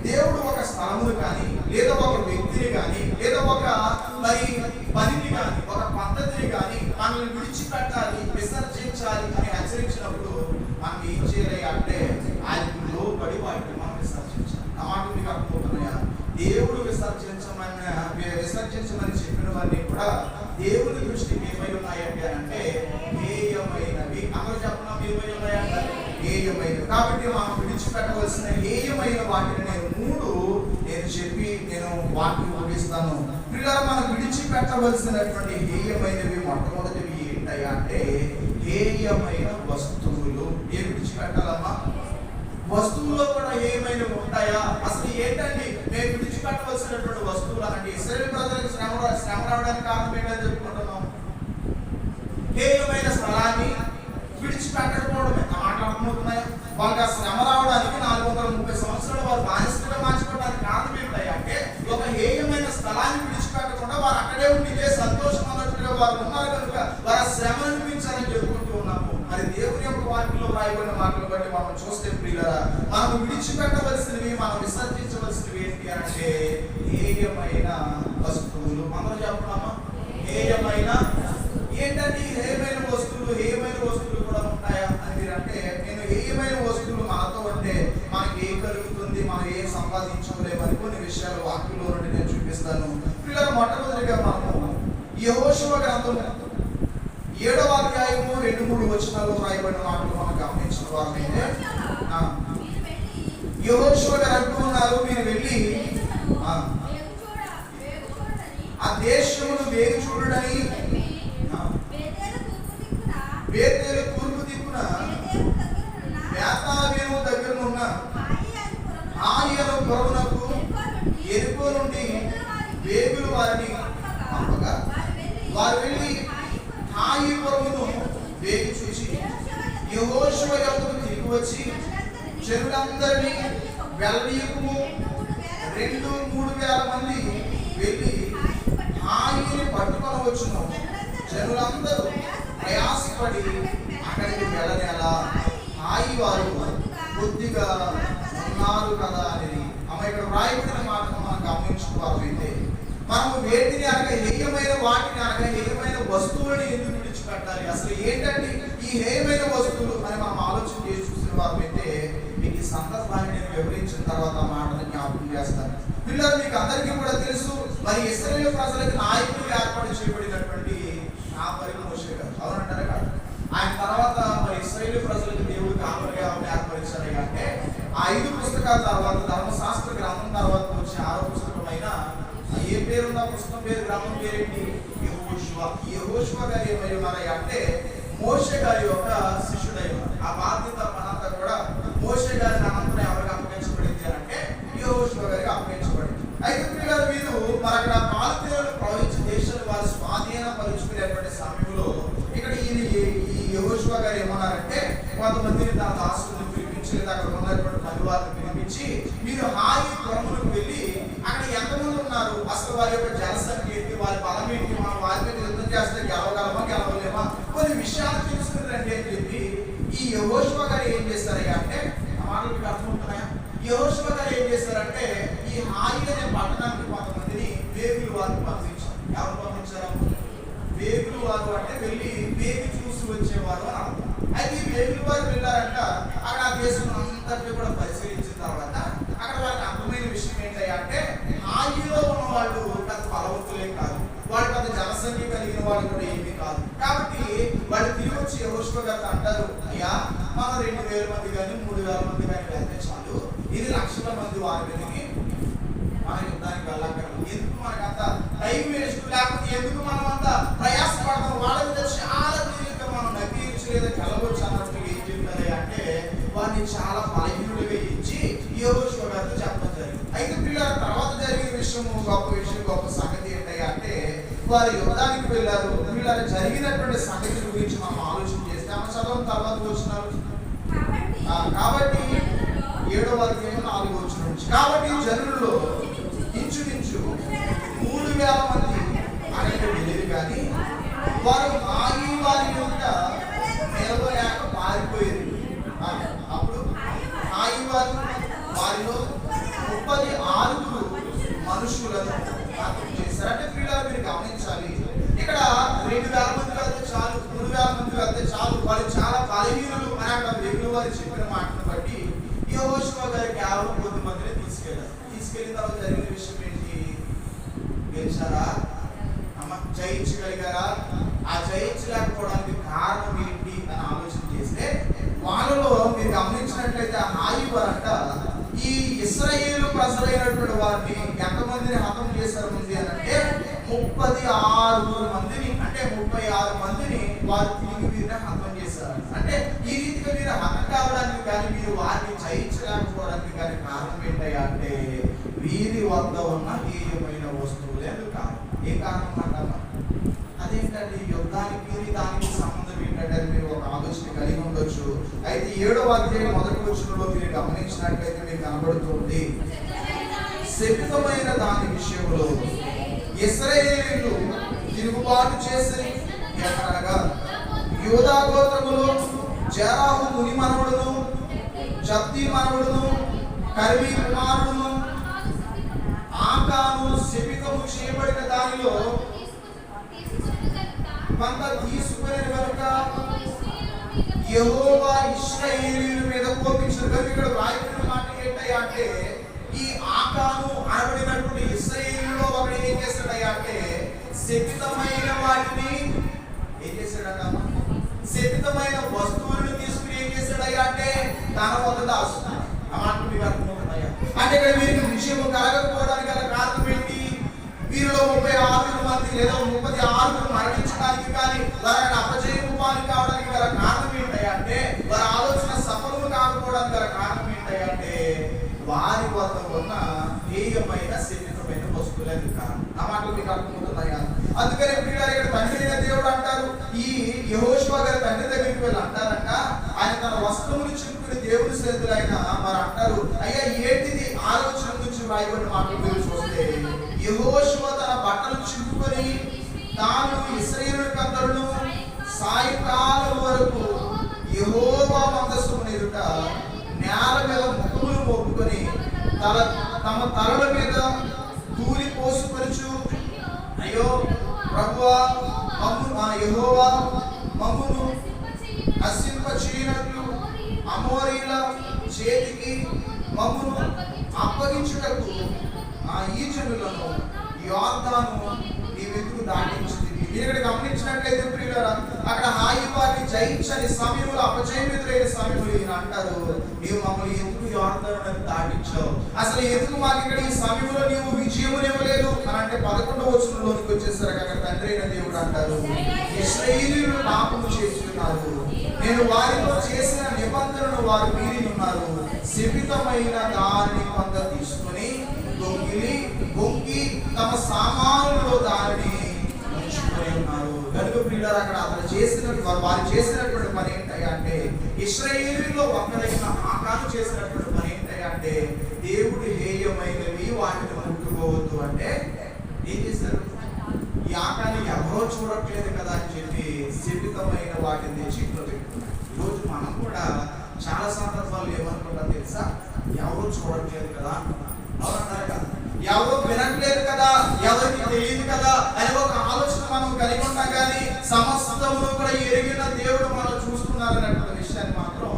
దేవుడు ఒక స్థలమును కానీ, లేదా ఒక వ్యక్తిని కానీ, లేదా ఒక మరి పనిని కానీ, ఒక పద్ధతిని కానీ మనల్ని విడిచిపెట్టాలి, విసర్జించాలి అని హెచ్చరించినప్పుడు మనం ఏం చేయాలి అంటే ఆయనకు లోబడి వాటిని మనం విసర్జించాలి. ఆ మాట మీకు అర్థమవుతున్నాయా? దేవుడు విసర్జించమని చెప్పినవన్నీ కూడా దేవుని దృష్టికి ఏమై ఉన్నాయంటే అంటే హేయమైనవి. అందరూ చెప్పడం ఏమై ఉన్నాయంటే హేయమైనవి. కాబట్టి మనం విడిచిపెట్టవలసిన హేయమైన వాటిని నేను చెప్పి నేను వాటిని ముగిస్తాను. పిల్లలు మనం విడిచిపెట్టవలసినటువంటి హేయమైనవి మొట్టమొదటివి ఏంటయ్యా అంటే హేయమైన వస్తువులు. ఏం విడిచిపెట్టాలమ్మా? వస్తువుల్లో కూడా హేయమైనవి ఉంటాయా? అసలు ఏంటండి మేము విడిచిపెట్టవలసినటువంటి వస్తువులు అంటే ఇశ్రాయేలు ప్రజలకు శ్రమ రావడానికి కారణం ఏంటని చెప్పుకుంటున్నాం? హేయమైన స్థలాన్ని విడిచిపెట్టకపోవడమే. ఆ మాట అర్థమవుతున్నాయా? వాళ్ళకి ఆ శ్రమ రావడానికి 430 సంవత్సరాలు వారు బానిసలుగా మార్చుకోవడానికి కారణం ఏంటంటే అంటే ఒక హేయమైన స్థలాన్ని విడిచిపెట్టకుండా వారు అక్కడే ఉండి ఇదే సంతోషం అన్నట్టుగా వారు ఉన్నారు కనుక వారు ఆ శ్రమ అనిపించాలని చెప్పుకుంటూ ఉన్నాము. మరి దేవుని యొక్క వాక్యంలో రాయబడిన మాటలు బట్టి మనం చూస్తే ప్రియులారా, మనం విడిచిపెట్టవలసినవి, మనం విసర్జించవలసినవి ఏంటి అంటే హేయమైన వస్తువులు. మనం చెప్తున్నామా? హేయమైన ఏంటంటే హేయమైన వస్తువులు. హేయమైన వస్తువులు కూడా ఉంటాయా అని మీరు అంటే నేను హేయమైన వస్తువులు మనతో అంటే మనకి ఏం కలుగుతుంది, మనం ఏం సంపాదించుకోలేమని కొన్ని విషయాలు వాక్యంలో నుండి నేను చూపిస్తాను. పిల్లలు మొట్టమొదటిగా మనము యెహోషువ గ్రంథం 7వ అధ్యాయము 2-3 వచనాల్లో రాయబడిన మాటలు మనం గమనించిన వారైతే యెహోషువ గారు అంటూ ఉన్నారు, మీరు వెళ్ళి ఆ దేశమును వేగు చూడడని బేతేలు తూర్పు దిక్కున బేతావేము దగ్గరనున్న హాయిను పురమునకు ఎరుకో నుండి వేగులు వారిని పంపగా వారు వెళ్ళి హాయి పురమును వేగు చూసి యెహోషువ యొద్దకు తిరిగి వచ్చి జనులందరినీ వెళ్ళనీయకుము 2-3 వేల మంది వెళ్ళి హాయిని పట్టుకొని వచ్చును. జనులందరూ ప్రయాసపడి అక్కడికి వెళ్ళనేలా హాయి వారు కొద్దిగా ఉన్నారు కదా అనేది ఇక్కడ రాయబడిన మాటను మనం గమనించుకోవాలైతే మనము వేటిని అనగా హేయమైన వాటిని అనగా హేయమైన వస్తువులను ఎందుకు విడిచిపెట్టాలి? అసలు ఏంటంటే ఈ హేయమైన వస్తువులు అని మనం ఆలోచన చేసి చూసిన వారైతే మీకు ఈ సందర్భాన్ని నేను వివరించిన తర్వాత ఆ మాటను జ్ఞాపకం చేస్తాను. పిల్లలు మీకు అందరికీ కూడా తెలుసు, మరి ఇశ్రాయేలు ప్రజలకు నాయకులు ఏర్పాటు చేయబడినటువంటి కాపరి మోషే గారు. అవునంటారా కాదు? ఆయన తర్వాత మరి ఇశ్రాయేలు ప్రజలకు దేవుడు కాపరిగా ఏర్పరిచారు. అంటే ఆ 5 పుస్తకాల తర్వాత ధర్మశాస్త్ర గ్రంథం తర్వాత వచ్చే 6వ పుస్తకమైన ఏ పేరున్న పుస్తకం పేరు, గ్రంథం పేరేంటి? యెహోషువ. యెహోషువ గారు ఏమై ఉన్నారయ్యా అంటే మోషే గారి యొక్క శిష్యుడై ఉన్నారు. ఆ బాధ్యత మనంతా కూడా మోషే గారి అనంతరం ఎవరికి అప్పగించబడింది అంటే యెహోషువ గారికి అప్పగించబడింది. అయితే పిల్లలు వీరు మరి అక్కడ పాలతీయులు ప్రవహించే దేశాలు వారు స్వాధీనపరుచుకునేటువంటి సమయంలో ఇక్కడ ఈ యెహోషువ గారు ఏమన్నారంటే కొంతమందిని తన దాసులను పిలిపించి అక్కడ ఉన్నటువంటి పనివారిని పిలిపించి మీరు హాయి పురములకు వెళ్ళి అక్కడ ఎంతమంది ఉన్నారు, అసలు వారి యొక్క జనసంఖ్య ఏంటి, వారి బలం ఏంటి, మనం వారి మీద యుద్ధం చేస్తే గెలవగలమా గెలవలేమా, కొన్ని విషయాలు తెలుసుకుని రండి అని చెప్పి ఈ యెహోషువ గారు యెహోషువ గారు ఏం చేశారంటే ఈ హాయి అనే పట్టణానికి కొంతమందిని వేగులు వారు పంపించారు. ఎవరు పంపించారు? వేగులు వారు అంటే వెళ్ళి వేగి చూసి వచ్చేవారు అని అర్థం. అయితే ఈ వేగులు వారు వెళ్ళారంట. అక్కడ ఆ దేశం అంతటి కూడా పరిశీలించిన తర్వాత అక్కడ వాళ్ళకి అర్థమైన విషయం ఏంటంటే హాయిలో ఉన్న వాళ్ళు పెద్ద బలవంతులే కాదు, వాళ్ళు పెద్ద జనసంఖ్య కలిగిన వాళ్ళు కూడా ఏమీ కాదు. కాబట్టి వాళ్ళు తిరిగి వచ్చి యెహోషువ గారు అంటారు, అయ్యా మనం 2000 మంది కానీ 3000 మంది కానీ వెళ్తే చాలు, ఇది లక్షల మంది వారి మీదకి మన యుద్ధానికి వెళ్ళక్కర్లేదు. ఎందుకు మనకంత టైం వేస్ట్, లేకపోతే ఎందుకు మనం అంత ప్రయాసపడతాం, వాళ్ళ మీద చాలా తేలిగ్గా మనం నగ్గించి లేదా కలవచ్చు అన్నట్టు ఏం చెప్తారు అంటే వారిని చాలా బలహీనులుగా ఇచ్చి యెహోషువ గారితో చెప్పడం జరిగింది. అయితే పిల్లల తర్వాత జరిగిన విషయం గొప్ప సంగతి ఏంటంటే వారు యుద్ధానికి వెళ్ళారు. పిల్లలు జరిగినటువంటి సంగతి గురించి మనం ఆలోచన చేస్తే మన చదవం తర్వాత వచ్చినారు. కాబట్టి 7వ అధ్యాయం 4వ వచనం నుంచి, కాబట్టి జనులలో ఇంచుమించు 3000 మంది అనేది తెలియదు కానీ వారు ఆగి వారి యొక్క నిలవలేక పారిపోయేది. అప్పుడు ఆగి వారిలో 36 మనుషులను చేశారు. అంటే పిల్లలు మీరు గమనించాలి, ఇక్కడ 2000 మంది వెళ్తే చాలు, 3000 మంది వెళ్తే చాలు, వాళ్ళు చాలా బలహీనులు అని అక్కడ వేగులు వారు చెప్పిన మాటను బట్టి యెహోషువ గారు కేవలం 10 మందిని తీసుకెళ్ళారు. తీసుకెళ్ళిన తర్వాత జరిగిన విషయం ఏంటి? గెలిచారా? జయించగలిగారా? ఆ జయించలేకపోవడానికి కారణం ఏంటి అని ఆలోచన చేస్తే వాళ్ళలో మీరు గమనించినట్లయితే హాయి వారంట ఈ ఇశ్రాయేలు ప్రజలైనటువంటి వారిని ఎంతమందిని హతం చేశారు ఉంది అని అంటే 36 మందిని, అంటే 36 మందిని వారు తిరిగి వీరిని హతం చేశారు. అంటే ఈ రీతిగా మీరు హతం కావడానికి కానీ మీరు వారిని జయించలేకపోవడానికి కానీ కారణం ఏంటంటే వీరి వద్ద ఉన్న హేయమైన వస్తువులే కారణం. ఏ కారణం అంటామా? అదేంటంటే యుద్ధానికి దానికి సంబంధం ఏంటంటే మీరు ఒక ఆలోచన కలిగి ఉండొచ్చు. అయితే 7వ అధ్యాయం 1వ వచనంలో మీరు గమనించినట్లయితే మీకు కనబడుతుంది, శపితమైన దాని విషయంలో ఇశ్రాయేలీయులు తిరుగుబాటు చేసి ఎక్కడగా యూదా గోత్రములో జెరాహు ముని మనవడును, జబ్ది మనవడును, కర్మీ కుమారుడును ఆకాను శపితము చేయబడిన దానిలో కొంత తీసుకునే కనుక యెహోవా ఇశ్రాయేలీయుల మీద కోపించిన కనుక ఇక్కడ రాయబడిన మాట ఏంటంటే ఈ ఆకాను అనబడినటువంటి ఇశ్రాయేలీయులలో ఒకడు ఏం చేస్తాడంటే శపితమైన వాటిని ఏం చేశాడట? శపితమైన వస్తువులను తీసుకుని ఏం చేశాడంటే తన వద్ద దాస్తున్నాడు. ఆ మాట మీకు అర్థమవుతుందయ్యా? అంటే ఇక్కడ వీరికి విషయం కలగకపోవడానికి గల కారణం ఏంటి? వీరిలో 36 మంది లేదా 36 మరణించడానికి కానీ వారిని అపజయము పాలు కావడానికి గల కారణం ఏంటంటే వారి ఆలోచన సఫలము కాకపోవడానికి గల కారణం ఏంటంటే వారి వద్ద ఉన్న హేయమైన శరీరమైన వస్తువులకు కారణం. ఆ మాటలు మీకు అర్థమవుతున్నాయా? అందుకనే పిల్లలు ఇక్కడ తండ్రి అయిన దేవుడు అంటారు, ఈ యెహోషువ గారి తండ్రి దగ్గరికి వెళ్ళి అంటారంట, ఆయన తన వస్త్రములు చింపుకుని దేవుని సేతులైన మరి అంటారు, అయ్యా ఏంటిది? ఆలోచన నుంచి రాయబడిన మాటలు మీరు చూస్తే యెహోషువ తన బట్టలు చింపుకొని తాను ఇశ్రాయేలుకందరును సాయంకాలం వరకు యెహోవా మందసము ఎదుట నేల మీద ముఖములు మోపుకొని తమ తలల మీద ధూళి పోసుకొనుచు, అయ్యో ప్రభువా యెహోవా మమ్మును నశింపచేయునట్లు అమోరీల చేతికి మమ్మును అప్పగించుటకు ఈ జనులను యోర్దాను నీవెందుకు దాటించింది? మీరు ఇక్కడ గమనించినట్లయితే ప్రియులారా, అక్కడ హాయి వారిని జయించని సమయంలో అపజయమితులైన సమయంలో ఈయన అంటారు, నీవు మమ్మల్ని ఎందుకు యోర్దాను దాటించావు? అసలు ఎందుకు మాకు ఇక్కడ ఈ సమయంలో నీవు విజయమునివ్వలేదు అని అంటే 11వ వచనంలోనికి వచ్చేసరికి అక్కడ తండ్రి అయిన దేవుడు అంటారు, ఇశ్రాయేలీయులు పాపము చేస్తున్నారు, నేను వారితో చేసిన నిబంధనను వారు మీరి ఉన్నారు, శపితమైన దానిని కొంత తీసుకొని గొంగి తమ సామానులో దానిని ఉంచుకొని ఉన్నారు. కనుక పిల్లలు అక్కడ వారు చేసినటువంటి పని ఏంటంటే ఇశ్రాయేలీయుల్లో ఒకరైన ఆకాను చేసినటువంటి పని ఏంటంటే దేవుడి హేయమైనవి వాటిని ముట్టుకోవద్దు అంటే ఏం చేశారు? ఈ ఆకాన్ని ఎవరో చూడట్లేదు కదా అని చెప్పి శపితమైన వాటిని తెచ్చి ఇంట్లో పెట్టుకున్నారు. ఈరోజు మనం కూడా చాలా సందర్భాలు ఏమనుకుంటాం తెలుసా? ఎవరు చూడట్లేదు కదా, అవునంటారు కదా, ఎవరు వినట్లేదు కదా, ఎవరికి తెలియదు కదా అని ఒక ఆలోచన మనం కలిగి ఉంటాం. కానీ సమస్తమును కూడా ఎరిగిన దేవుడు మనం చూస్తున్నారన్నటువంటి విషయాన్ని మాత్రం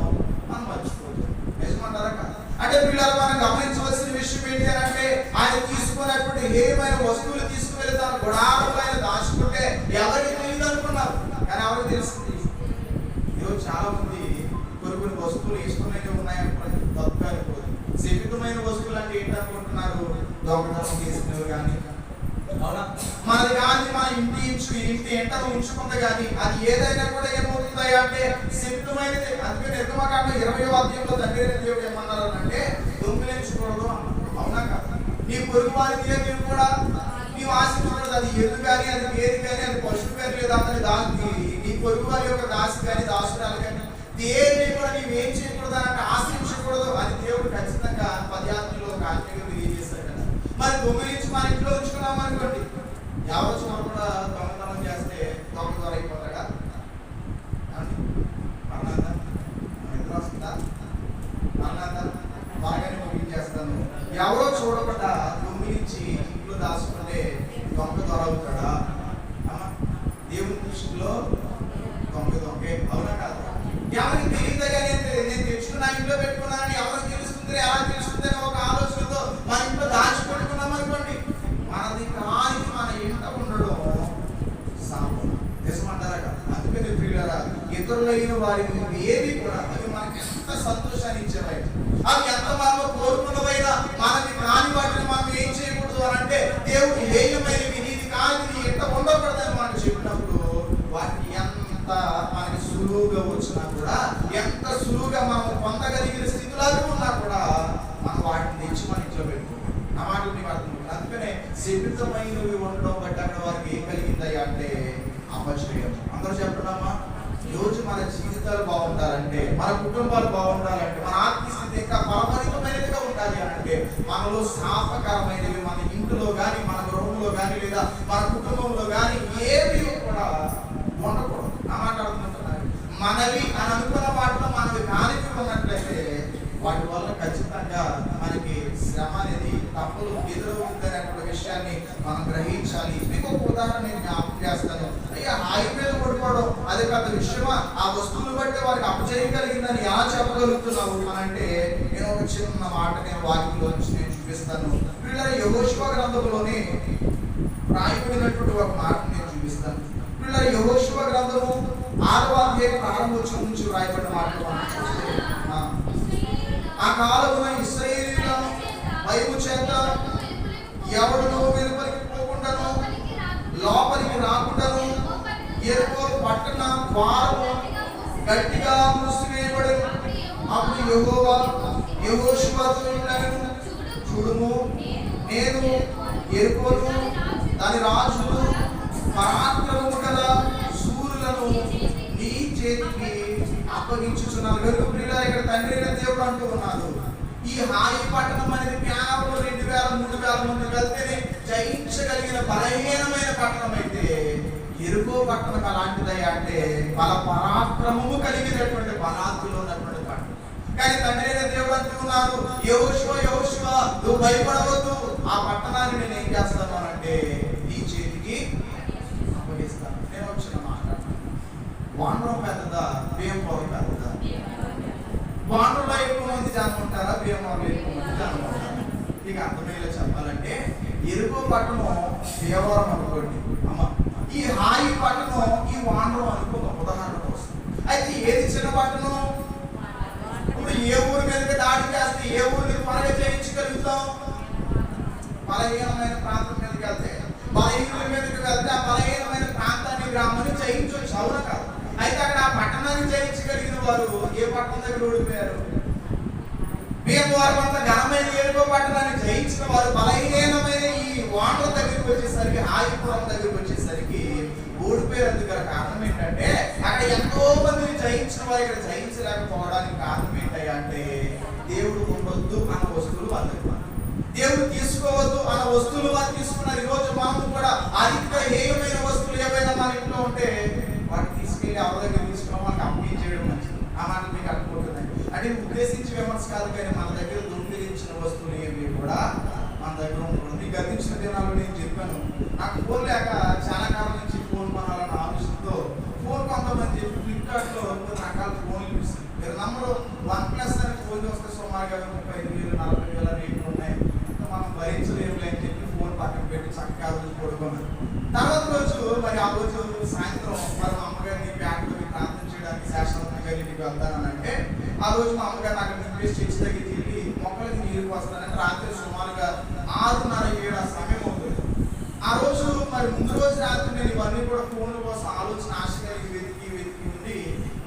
మనం మర్చిపోతాం. నిజమంటారా కదా? అంటే పిల్లలు మనం గమనించవలసిన విషయం ఏంటి అంటే, ఆయన తీసుకున్నటువంటి ఏమైన వస్తువులు తీసుకువెళ్ళి తన గుడారంలో ఆయన దాచుకుంటే ఎవరికి తెలియదు అనుకున్నారు, కానీ ఎవరికి తెలుస్తుంది? ఈరోజు చాలా మంది కొన్ని వస్తువులు వేసుకునేవి ఉన్నాయనుకోండి, తప్పు అయిపోతుంది. శపితమైన వస్తువులు అంటే ఏంటనుకుంటున్నారు? దొంగతనం చేసినవి కానీ, అవునా, మనది కానీ మన ఇంటి ఎంట ఉంచుకుంది కానీ అది ఏదైనా కూడా ఏమవుతుంది అంటే శపితమైనది. అందుకే నిర్గమకాండం 20వ అధ్యాయంలో తండ్రి దేవుడు ఏమన్నారు అంటే, దొంగిలించకూడదు అన్నారు. అవునా కదా? నీ పొరుగు వారికి ఏమి కూడా నీవు ఆశించకూడదు. అది ఎద్దు కానీ, అది ఏది కానీ, అది పశువు కానీ, లేదా అతని నీ పొరుగు వారి యొక్క దాసి కానీ, దాసురాలు కానీ దేన్ని కూడా నీవేం చేయకూడదు అంటే ఆశ్రయించకూడదు. అది దేవుడు ఖచ్చితంగా 10 ఆజ్ఞల్లో ఒక ఆజ్ఞగా తెలియజేశాడు కదా. మరి దొంగిలించి మన ఇంట్లో ఉంచుకున్నాం అనుకోండి, ఎవరు చూడకుండా దొంగతనం చేస్తే దొంగ దొర అయిపోతాడా? అన్నాదా? నిద్ర వస్తుందా? అన్నాదా? బాగానే ముగించేస్తాను. ఎవరో చూడకుండా దొంగిలించి ఇంట్లో దాచుకుంటే దొంగ దొర అవుతాడా? దేవుని దృష్టిలో దొంగే, అవునా కాదు? ఎవరికి తెలియదుగా నేను తెచ్చుకున్నా ఇంట్లో పెట్టుకున్నానని ఎవరికి తెలుస్తుంది? ఎలా తెలుస్తుంది అని ఒక ఆలోచనతో మన ఇంట్లో దాచిపెట్టుకున్నాం అనుకోండి, మనది కానీ మన ఇంట ఉండడం సాంబం. నిజమంటారా కదా? అందుకని ప్రియులారా, ఇతరులైన వారి ఏవి కూడా అవి మనకి ఎంత సంతోషాన్ని ఇచ్చేవై, అవి ఎంత మనం కోరుకున్నవైనా మనకి కాని వాటిని మనం ఏం చేయకూడదు అని అంటే, దేవుడు హేయమైనవి నీది కాదు, నీ ఇంట ఉండకూడదని మనం చెప్పినప్పుడు వాటిని ఎంత మనకి సులువుగా వచ్చినా కూడా, ఎంత సులువుగా మనం పొందగలిగిన స్థితిలో ఉన్నా కూడా మనం వాటిని తెచ్చి మన ఇంట్లో పెట్టుకుంటాం. ఆ మాటని వాడుతున్నాం. అందుకనే శపితమైనవి ఉండడం బట్టి అక్కడ వారికి ఏం కలిగిందయ్యా అంటే అపజయం. అందరూ చెప్పడమ్మా, ఈరోజు మన జీవితాలు బాగుండాలంటే, మన కుటుంబాలు బాగుండాలంటే, మన ఆర్థిక స్థితి ఇంకా బలపరితమైనదిగా ఉండాలి అంటే మనలో శాపకరమైనవి మన ఇంట్లో కానీ, మన గృహంలో కానీ, లేదా మన కుటుంబంలో కానీ ఏవి కూడా ఉండకూడదు. ఆ మాట అడుగుతుంటున్నారు. మనవి అని అనుకున్న వాటిలో మనవి కానివి ఉన్నట్లయితే వాటి వల్ల ఖచ్చితంగా మనకి శ్రమ అనేది తప్పులు ఎదురవుతుందనే విషయాన్ని మనం గ్రహించాలి. మీకు ఒక ఉదాహరణ నేను జ్ఞాపకం చేస్తాను. అయ్యా, హైవేలు పడుకోవడం అది పెద్ద విషయమా? ఆ వస్తువులు బట్టి వారికి అపజయం కలిగిందని ఎలా చెప్పగలుగుతున్నావు అని అంటే, నేను ఒక చిన్న మాట నేను వాక్యంలో నుంచి నేను చూపిస్తాను. పిల్లల యెహోషువ గ్రంథంలోని రాయబడినటువంటి ఒక మాట నేను చూపిస్తాను. పిల్లల యెహోషువ గ్రంథము 6వ అధ్యాయం ప్రారంభోత్సవం నుంచి రాయబడిన మాటలు మనం చూస్తే, ఆ కాలమున ఇశ్రాయేలీయులను భయము చేత ఎవడునూ వెలుపలికి పోకుండాను లోపలికి రాకుండాను యెరికో పట్టణ ద్వారము గట్టిగా మూసివేయబడెను. అప్పుడు యెహోవా యెహోషువతో ఇట్లనెను, చూడుము, నేను యెరికోను దాని రాజులు పరాక్రమము గల శూరులను నీ చేతికి అప్పగించుచున్నాను. కనుక ప్రియులారా, ఇక్కడ తండ్రి అయిన దేవుడు అంటూ ఉన్నాడు, ఈ హాయి పట్టణం అనేది కేవలం 2000-3000 మంది కలిపితే జయించగలిగిన బలహీనమైన పట్టణం అయితే యెరికో పట్టణం అలాంటిదయ్యా అంటే బల పరాక్రమము కలిగినటువంటి బలాత్తులో ఉన్నటువంటి పట్టణం. కానీ తండ్రి అయిన దేవుడు అంటూ ఉన్నారు, యెహోషువ నువ్వు భయపడవద్దు, ఆ పట్టణాన్ని నేను ఏం చేస్తాను అంటే నీ చేతికి అప్పగిస్తాను. నేను వచ్చిన మాట్లాడతాను. వానరం పెద్దదా, భీమవరం పెద్దదా? వానరులో ఎక్కువ మంది జనం ఉంటారా, భీమవరంలో ఎక్కువ మంది జనం ఉంటారా? ఇక అర్థమయ్యేలా చెప్పాలంటే, యెరికో పట్టణం భీమవరం అనుకోండి అమ్మ, ఈ హాయి పట్టణం ఈ వానరం అనుకున్న ఉదాహరణ కోసం. అయితే ఏది చిన్న పట్టణం? ఇప్పుడు ఏ ఊరి మీదకి దాడి చేస్తే ఏ ఊరిని త్వరగా జయించగలుగుతాం? బలహీనమైన ప్రాంతం మీదకి వెళ్తే, బలహీనుల మీదకి వెళ్తే ఆ బలహీనమైన ప్రాంతాన్ని, గ్రామాన్ని జయించవచ్చు, అవునా కాదు? అయితే అక్కడ ఆ పట్టణాన్ని జయించగలిగిన వారు ఏ పట్టణం దగ్గర ఓడిపోయారు? భీమవరం అంత ఘనమైన యెరికో పట్టణాన్ని జయించిన వారు బలహీనమైన ఈ వానరం దగ్గరికి వచ్చేసరికి, హాయిపురం దగ్గరికి వచ్చేసరికి ఓడిపోయేందుకు గల కారణం ఏంటంటే, అక్కడ ఎంతో మందిని జయించిన వారు ఇక్కడ జయించలేకపోవడానికి కారణం ఏంటంటే అంటే దేవుడు ఉండొద్దు అన్న వస్తువులు వాళ్ళకి, దేవుడు తీసుకోవద్దు అన్న వస్తువులు వాళ్ళు తీసుకున్నారు. ఈరోజు మనం కూడా అధిక హేయమైన వస్తువులు ఏవైనా మన ఇంట్లో ఉంటే వాటిని తీసుకెళ్ళి ఎవరి దగ్గర తీసుకున్నాం, మనకి అప్పగించేయడం మంచిది. ఆ మాట మీకు అర్థమవుతుంది అంటే ఉద్దేశించి విమర్శ కాదు, కానీ మన దగ్గర దొంగ రకాల ఫోన్లు చూస్తుంది. మీరు నమ్మరు, OnePlus అని ఫోన్ చూస్తే సుమారుగా 35,000 40,000 రేట్లు ఉన్నాయి. మనం భరించలేము అని చెప్పి ఫోన్ పక్కన పెట్టి చక్కగా రోజు పడుకున్నాను. తర్వాత రోజు మరి ఆ రోజు సాయంత్రం మరి మా అమ్మగారిని బ్యాంకులోకి ప్రార్థన చేయడానికి శాశ్వతంగా గారికి వెళ్తానంటే ఆ రోజు మా అమ్మగారు నాకు నింపేసి చర్చి దగ్గరికి వెళ్ళి మొక్కలకి నీరు వస్తానంటే రాత్రి సుమారుగా 6:30-7 సమయం అవుతుంది. ఆ రోజు మరి ముందు రోజు రాత్రి నేను ఇవన్నీ కూడా ఫోన్ల కోసం ఆలోచన ఆశగా వెతికి ఉండి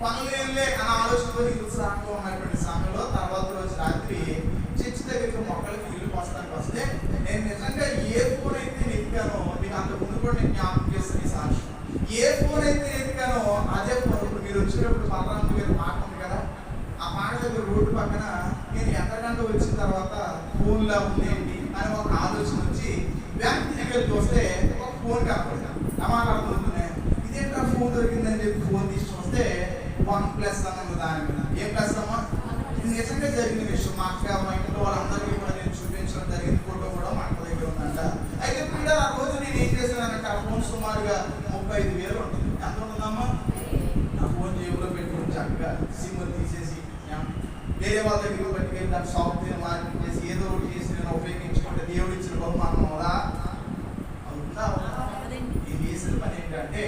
పనులేలే అనే ఆలోచనతో ఉత్సాహంగా ఉన్నటువంటి సమయంలో తర్వాత రోజు రాత్రి చర్చి దగ్గరికి మొక్కలకి నీళ్లు పోస్తానికి వస్తే నేను నిజంగా ఏ ఫోన్ అయితే ఎత్తికానో మీకు అంత ముందు కూడా నేను జ్ఞాపకం చేస్తాను ఈ సాక్షి. ఏ ఫోన్ అయితే ఎత్తికానో అదే ఫోన్. ఇప్పుడు మీరు వచ్చేటప్పుడు బలరామ గారి పాట ఉంది కదా, ఆ పాట దగ్గర రోడ్డు పక్కన నేను ఎంతకంటే వచ్చిన తర్వాత ఫోన్లా ఉందేంటి అని ఒక ఆలోచన వచ్చి బ్యాంక్ తిరిగి చూస్తే ఒక ఫోన్ కనపడతాను. అమాటడుతున్నాయి, ఇదేంటా ఫోన్ దొరికిందని చెప్పి ఫోన్ తీసుకు వస్తే OnePlus అన్నది దాని మీద. ఏ ప్లస్ అమ్మా? ఇది నిజంగా జరిగిన విషయం. మా అక్క మా ఇంట్లో వాళ్ళందరికీ కూడా నేను చూపించడం జరిగింది. ఫోటో కూడా మా అక్క దగ్గర ఉందంట. అయితే కూడా ఆ రోజు నేను ఏం చేశానంటే ఆ ఫోన్ సుమారుగా 35,000 ఉంటుంది. ఎంత ఉంటుందమ్మా? నా ఫోన్ జేబులో పెట్టుకుని చక్కగా సిమ్ తీసేసి వేరే వాళ్ళ దగ్గరికి పట్టుకెళ్ళి దాని సాఫ్ట్వేర్ మార్కెట్ చేసి ఏదో ఒకటి చేసి నేను ఉపయోగించుకుంటే దేవుడు ఇచ్చిన బహుమానం అవుదా? అవుతుందా? ఈ చేసిన పని ఏంటంటే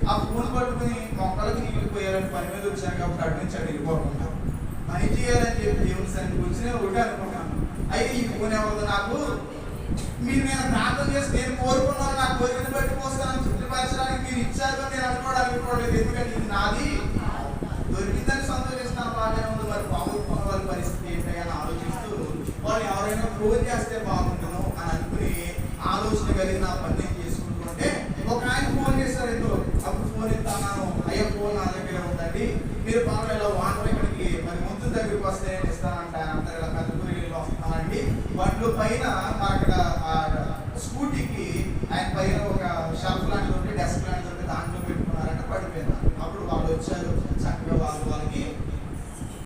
ఆ ఫోన్ పట్టుకుని మొక్కలకి నీళ్ళు పోయాలని పని మీద వచ్చాను కాబట్టి అటు నుంచి అటు వెళ్ళిపోకుండా పని చేయాలని చెప్పి దేవుని సన్నిధికి వచ్చి నేను ఒకటి అనుకున్నాను. అయితే ఈ ఫోన్ ఎవరిదో నాకు మీరు నేను ప్రార్థన చేసి నేను కోరుకున్నాను, నా కోరికను బట్టి పోస్తాను తృప్తిపరచడానికి మీరు ఇచ్చారు నేను అనుకోవడానికి ఎందుకంటే ఇది నాది దొరికిందని సంతోషిస్తాను. బాగానే ఉంది. మరి బాగుంటున్న వాళ్ళ పరిస్థితి ఏంటని ఆలోచిస్తూ వాళ్ళు ఎవరైనా ఫోన్ చేస్తే బాగుంటుందో అని అనుకుని ఆలోచన కలిగి నా పని నేను చేసుకుంటుంటే ఒక ఆయన ఫోన్ చేశారు. ఎందుకు అప్పుడు ఫోన్ ఇస్తాను, అయ్యో ఫోన్ నా దగ్గర ఉందండి, మీరు పర్వాలేదు వాటర్ ఇక్కడికి మరి ముందు దగ్గరికి వస్తే నేను ఇస్తానంట. అంతా ఇలా పెద్ద కూరలు వస్తానండి. బండ్లు పైన అక్కడ స్కూటీకి ఆయన పైన